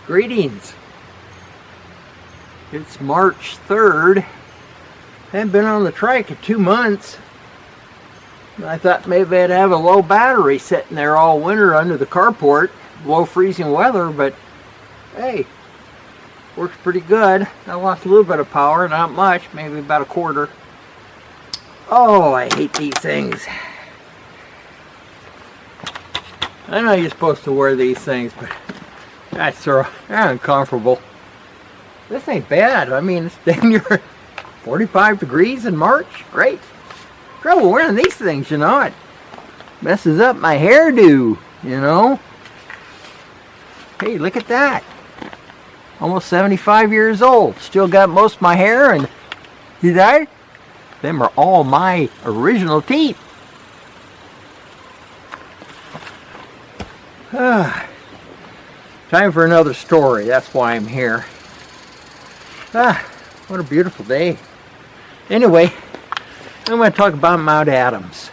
Greetings. It's March 3rd. I haven't been on the trike in 2 months. I thought maybe I'd have a low battery sitting there all winter under the carport, below freezing weather, but hey, works pretty good. I lost a little bit of power, not much, maybe about a quarter. Oh, I hate these things. I know you're supposed to wear these things, but they're uncomfortable. This ain't bad. I mean, it's damn near 45 degrees in March. Great. Trouble wearing these things, you know. It messes up my hairdo, you know. Hey, look at that. Almost 75 years old. Still got most of my hair, and you know, them are all my original teeth. Time for another story. That's why I'm here. What a beautiful day. Anyway, I'm going to talk about Mount Adams.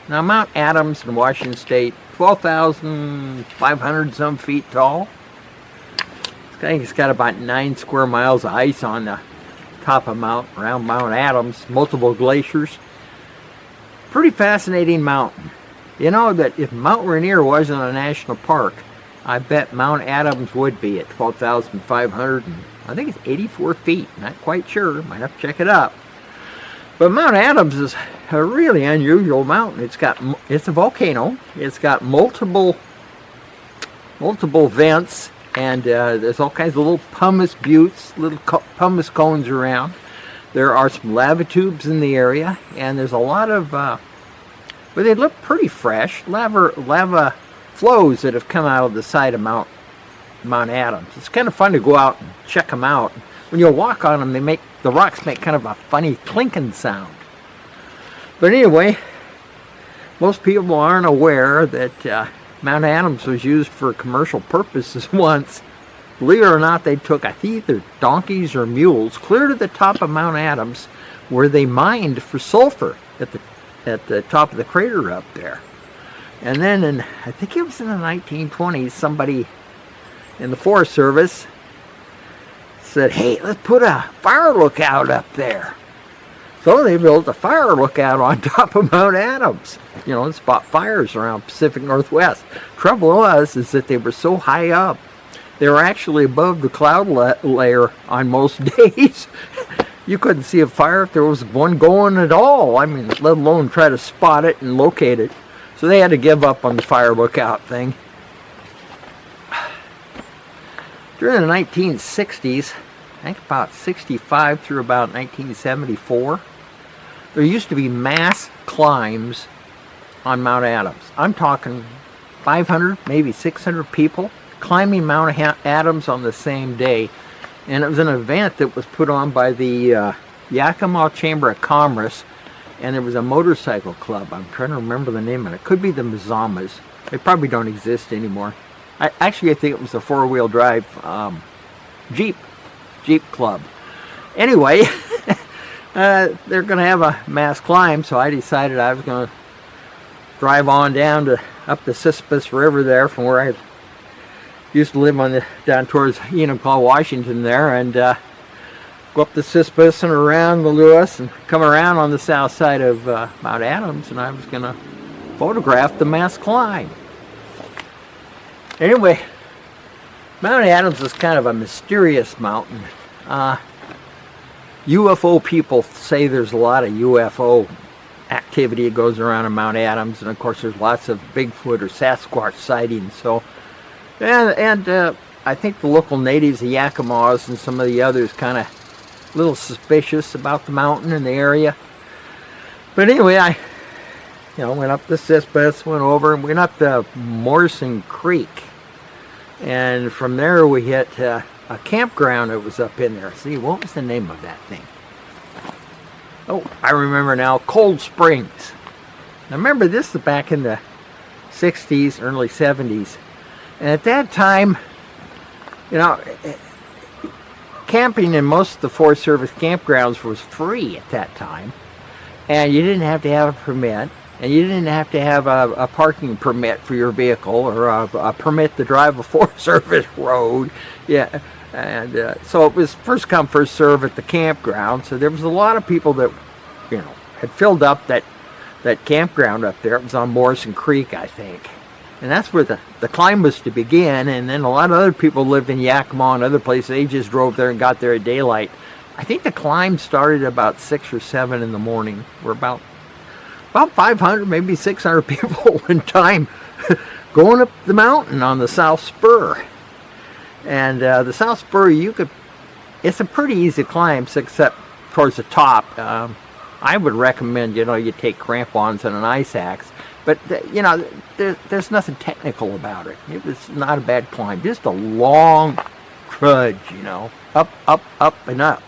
Now, Mount Adams in Washington State, 12,500 some feet tall. I think it's got about 9 square miles of ice on the top of around Mount Adams, multiple glaciers. Pretty fascinating mountain. You know that if Mount Rainier wasn't a national park, I bet Mount Adams would be at 12,500, I think it's 84 feet. Not quite sure. Might have to check it up. But Mount Adams is a really unusual mountain. It's a volcano. It's got multiple vents, and there's all kinds of little pumice buttes, little pumice cones around. There are some lava tubes in the area, and there's a lot of, but they look pretty fresh, lava flows that have come out of the side of Mount Adams. It's kind of fun to go out and check them out. When you walk on them, the rocks make kind of a funny clinking sound. But anyway, most people aren't aware that Mount Adams was used for commercial purposes once. Believe it or not, they took, I think, either donkeys or mules clear to the top of Mount Adams, where they mined for sulfur at the top of the crater up there. And then I think it was in the 1920s, somebody in the Forest Service said, hey, let's put a fire lookout up there. So they built a fire lookout on top of Mount Adams, you know, to spot fires around Pacific Northwest. Trouble was is that they were so high up, they were actually above the cloud layer on most days. You couldn't see a fire if there was one going at all. I mean, let alone try to spot it and locate it. So they had to give up on the fire lookout thing. During the 1960s, I think about 65 through about 1974, there used to be mass climbs on Mount Adams. I'm talking 500, maybe 600 people climbing Mount Adams on the same day. And it was an event that was put on by the Yakima Chamber of Commerce, and there was a motorcycle club. I'm trying to remember the name of it. It could be the Mazamas. They probably don't exist anymore. I think it was a four-wheel drive Jeep club. Anyway, they're going to have a mass climb, so I decided I was going to drive on down up the Oasispace River there from where I used to live down towards Enumclaw, Washington there, and go up the Oasispace and around the Lewis and come around on the south side of Mount Adams, and I was going to photograph the mass climb. Anyway, Mount Adams is kind of a mysterious mountain. UFO people say there's a lot of UFO activity that goes around on Mount Adams, and of course there's lots of Bigfoot or Sasquatch sightings. So, and I think the local natives, the Yakimas and some of the others, kind of a little suspicious about the mountain and the area. But anyway, I went up the Oasispace, went over, and went up the Morrison Creek. And from there we hit a campground that was up in there. See, what was the name of that thing? Oh, I remember now, Cold Springs. Now remember, this is back in the 60s, early 70s. And at that time, camping in most of the Forest Service campgrounds was free at that time. And you didn't have to have a permit. and you didn't have to have a parking permit for your vehicle or a permit to drive a Forest Service road. Yeah, and so it was first come, first serve at the campground. So there was a lot of people that, you know, had filled up that campground up there. It was on Morrison Creek, I think. And that's where the climb was to begin. And then a lot of other people lived in Yakima and other places. They just drove there and got there at daylight. I think the climb started about 6 or 7 in the morning. We're about 500, maybe 600 people in time going up the mountain on the South Spur. And the South Spur, it's a pretty easy climb except towards the top. I would recommend, you know, you take crampons and an ice axe. But, you know, there's nothing technical about it. It was not a bad climb. Just a long trudge, you know, up, up, up, and up.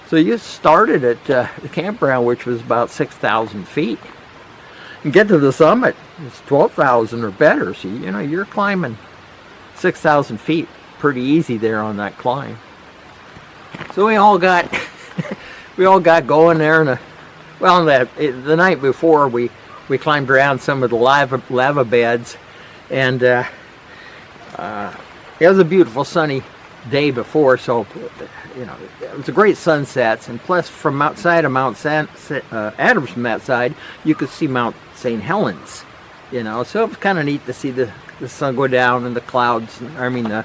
So you started at the campground, which was about 6,000 feet. And get to the summit, it's 12,000 or better. So, you know, you're climbing 6,000 feet pretty easy there on that climb. So we all got going there. And the night before, we climbed around some of the lava beds, and it was a beautiful sunny day before, so you know it was a great sunsets, and plus from outside of Mount Adams, from that side you could see Mount St. Helens, you know, so it was kind of neat to see the sun go down and the clouds, the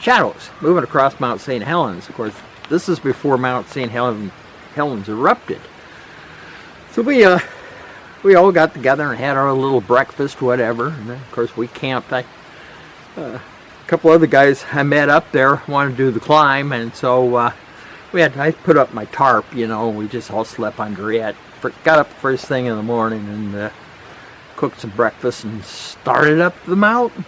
shadows moving across Mount St. Helens. Of course, this is before Mount St. Helens erupted. So we all got together and had our little breakfast, whatever. And then, of course, we camped. A couple other guys I met up there wanted to do the climb, and so I put up my tarp, you know. We just all slept under it. Got up first thing in the morning and cooked some breakfast and started up the mountain.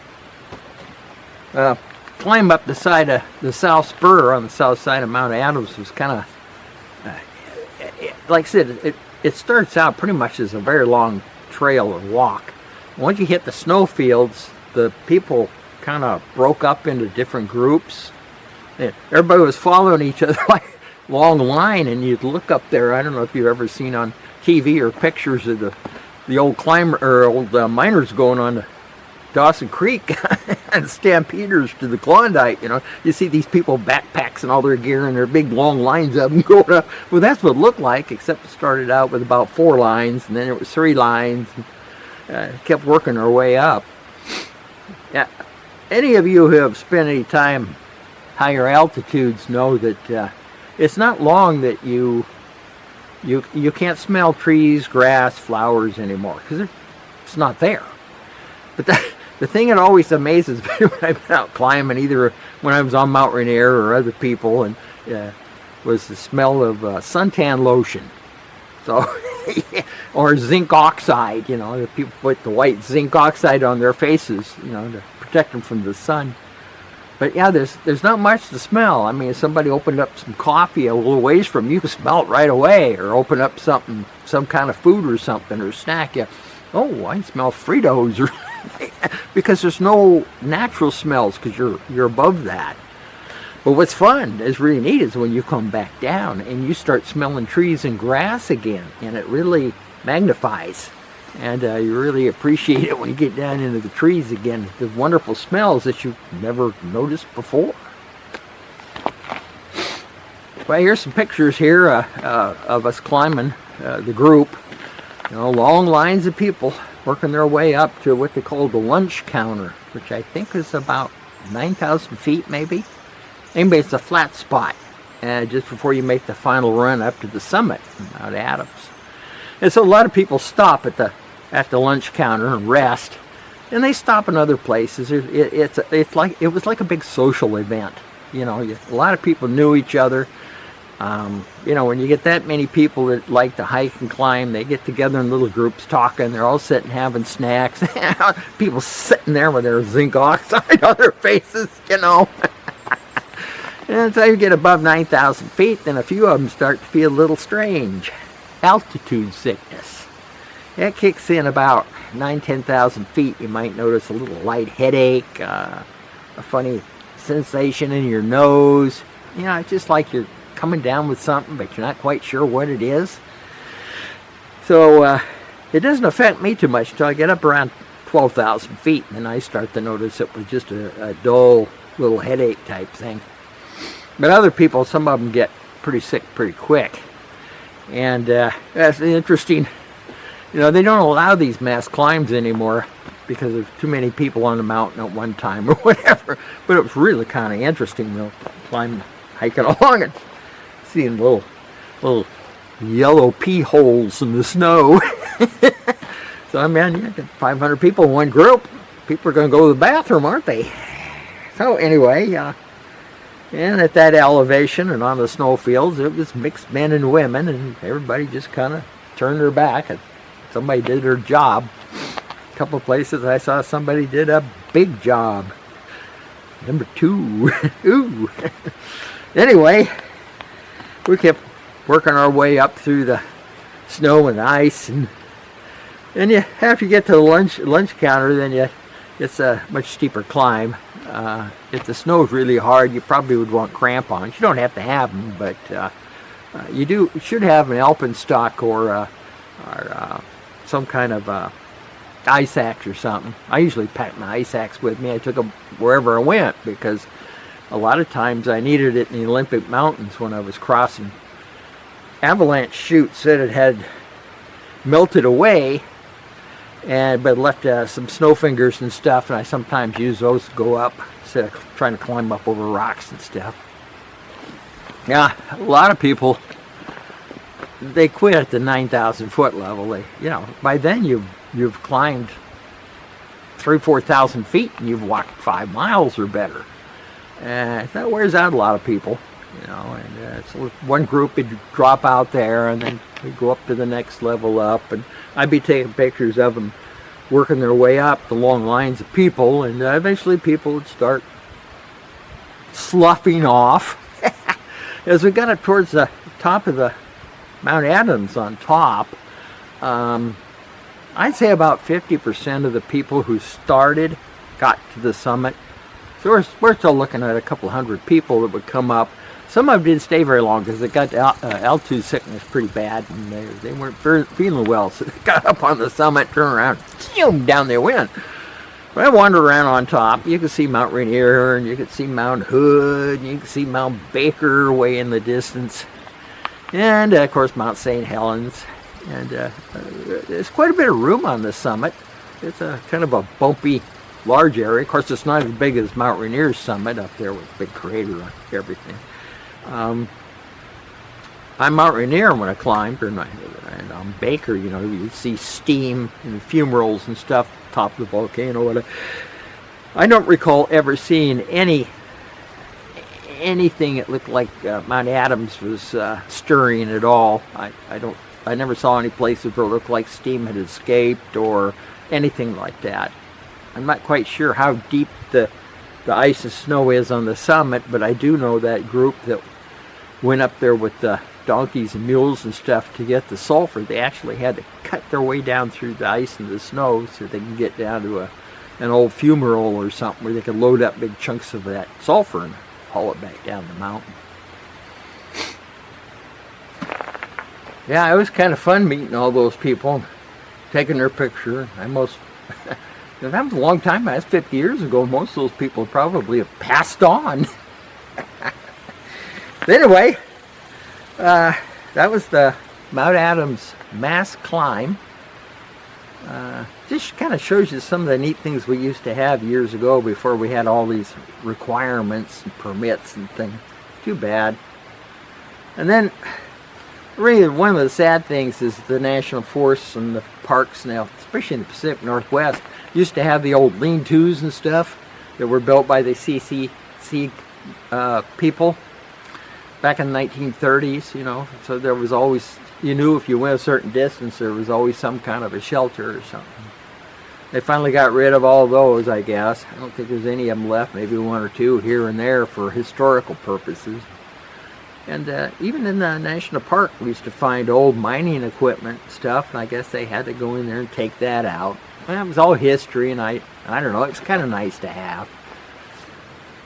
Climb up the side of the South Spur on the south side of Mount Adams was kind of, like I said, it starts out pretty much as a very long trail or walk. Once you hit the snowfields, the people kind of broke up into different groups. Everybody was following each other like a long line, and you'd look up there. I don't know if you've ever seen on TV or pictures of the old miners going on to Dawson Creek and stampeders to the Klondike. You know, you see these people backpacks and all their gear and their big long lines of them going up. Well, that's what it looked like, except it started out with about 4 lines, and then it was 3 lines, and kept working our way up. Yeah, any of you who have spent any time higher altitudes know that it's not long that you can't smell trees, grass, flowers anymore, because it's not there. But the thing that always amazes me when I've been out climbing, either when I was on Mount Rainier or other people, and was the smell of suntan lotion. So, or zinc oxide, you know, the people put the white zinc oxide on their faces, you know, to protect them from the sun. But yeah, there's not much to smell. I mean, if somebody opened up some coffee a little ways from you, you can smell it right away, or open up some kind of food or something, or snack. Yeah, oh, I smell Fritos, or because there's no natural smells because you're above that. But what's fun, is really neat, is when you come back down and you start smelling trees and grass again, and it really magnifies, and you really appreciate it when you get down into the trees again, the wonderful smells that you've never noticed before. Well, here's some pictures here of us climbing, the group. You know, long lines of people working their way up to what they call the lunch counter, which I think is about 9,000 feet maybe. Anyway, it's a flat spot just before you make the final run up to the summit from Mount Adams. And so a lot of people stop at the lunch counter and rest, and they stop in other places. It was like a big social event. You know, a lot of people knew each other. You know, when you get that many people that like to hike and climb, they get together in little groups talking. They're all sitting having snacks. People sitting there with their zinc oxide on their faces, you know. And so you get above 9,000 feet, then a few of them start to feel a little strange. Altitude sickness. That kicks in about 10,000 feet. You might notice a little light headache, a funny sensation in your nose. You know, it's just like you're coming down with something, but you're not quite sure what it is. So it doesn't affect me too much until I get up around 12,000 feet, and then I start to notice it was just a dull little headache type thing. But other people, some of them get pretty sick pretty quick. And that's interesting. You know, they don't allow these mass climbs anymore because there's too many people on the mountain at one time or whatever. But it was really kind of interesting, you know, hiking along and seeing little yellow pea holes in the snow. So, I mean, you got 500 people in one group. People are going to go to the bathroom, aren't they? So, anyway, and at that elevation and on the snowfields, it was mixed men and women, and everybody just kind of turned their back and somebody did their job. A couple of places I saw somebody did a big job. Number 2. Ooh. Anyway, we kept working our way up through the snow and ice, and after you get to the lunch counter, then it's a much steeper climb. If the snow is really hard, you probably would want crampons. You don't have to have them, but you should have an alpenstock or some kind of ice axe or something. I usually pack my ice axe with me. I took them wherever I went because a lot of times I needed it in the Olympic Mountains when I was crossing avalanche chutes that had melted away, but left some snow fingers and stuff, and I sometimes use those to go up instead of trying to climb up over rocks and stuff. Yeah, a lot of people, they quit at the 9,000 foot level. By then you've climbed 3,000-4,000 feet and you've walked 5 miles or better. That wears out a lot of people, and so one group would drop out there and then we'd go up to the next level up, and I'd be taking pictures of them working their way up the long lines of people, and eventually people would start sloughing off. As we got up towards the top of the Mount Adams on top, I'd say about 50% of the people who started got to the summit. So we're still looking at a couple hundred people that would come up. Some of them didn't stay very long because they got altitude sickness pretty bad, and they weren't feeling well. So they got up on the summit, turned around, zoom, down they went. But I wandered around on top. You could see Mount Rainier, and you could see Mount Hood, and you could see Mount Baker way in the distance, and of course Mount St. Helens. And there's quite a bit of room on the summit. It's a kind of a bumpy, large area. Of course, it's not as big as Mount Rainier's summit up there with a big crater on everything. On Mount Rainier, when I climbed, and on Baker, you'd see steam and fumaroles and stuff top of the volcano. I don't recall ever seeing anything that looked like Mount Adams was stirring at all. I never saw any places where it looked like steam had escaped or anything like that. I'm not quite sure how deep the ice and snow is on the summit, but I do know that group that went up there with the donkeys and mules and stuff to get the sulfur, they actually had to cut their way down through the ice and the snow so they can get down to an old fumarole or something where they could load up big chunks of that sulfur and haul it back down the mountain. Yeah, it was kind of fun meeting all those people, taking their picture. That was a long time. That's 50 years ago. Most of those people probably have passed on. Anyway, that was the Mount Adams mass climb. Just kind of shows you some of the neat things we used to have years ago before we had all these requirements and permits and things. Too bad. And then, really, one of the sad things is the national forests and the parks now, especially in the Pacific Northwest, used to have the old lean-tos and stuff that were built by the CCC people back in the 1930s, so there was always, you knew if you went a certain distance, there was always some kind of a shelter or something. They finally got rid of all those, I guess. I don't think there's any of them left, maybe one or two here and there for historical purposes. And even in the national park, we used to find old mining equipment stuff, and I guess they had to go in there and take that out. Well, it was all history, and I don't know, it's kind of nice to have.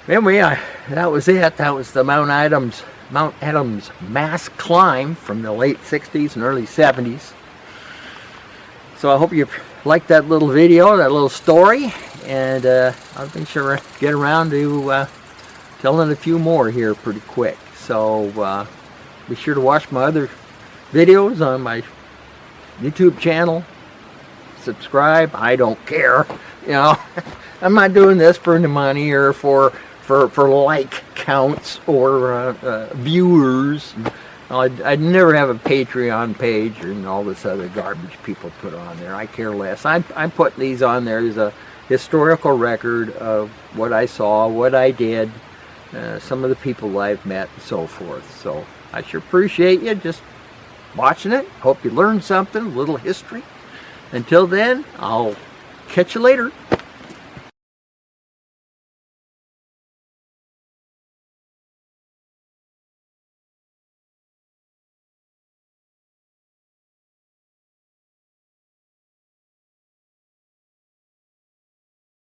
Anyway, that was it. That was the Mount Adams mass climb from the late 60s and early 70s. So I hope you liked that little video, that little story, and I'll be sure to get around to telling a few more here pretty quick. So be sure to watch my other videos on my YouTube channel. Subscribe. I don't care, you know. I'm not doing this for the money or for like counts or viewers. I'd never have a Patreon page and all this other garbage people put on there. I care less. I'm putting these on there as a historical record of what I saw, what I did, some of the people I've met, and so forth. So I sure appreciate you just watching it. Hope you learned something, a little history. Until then, I'll catch you later.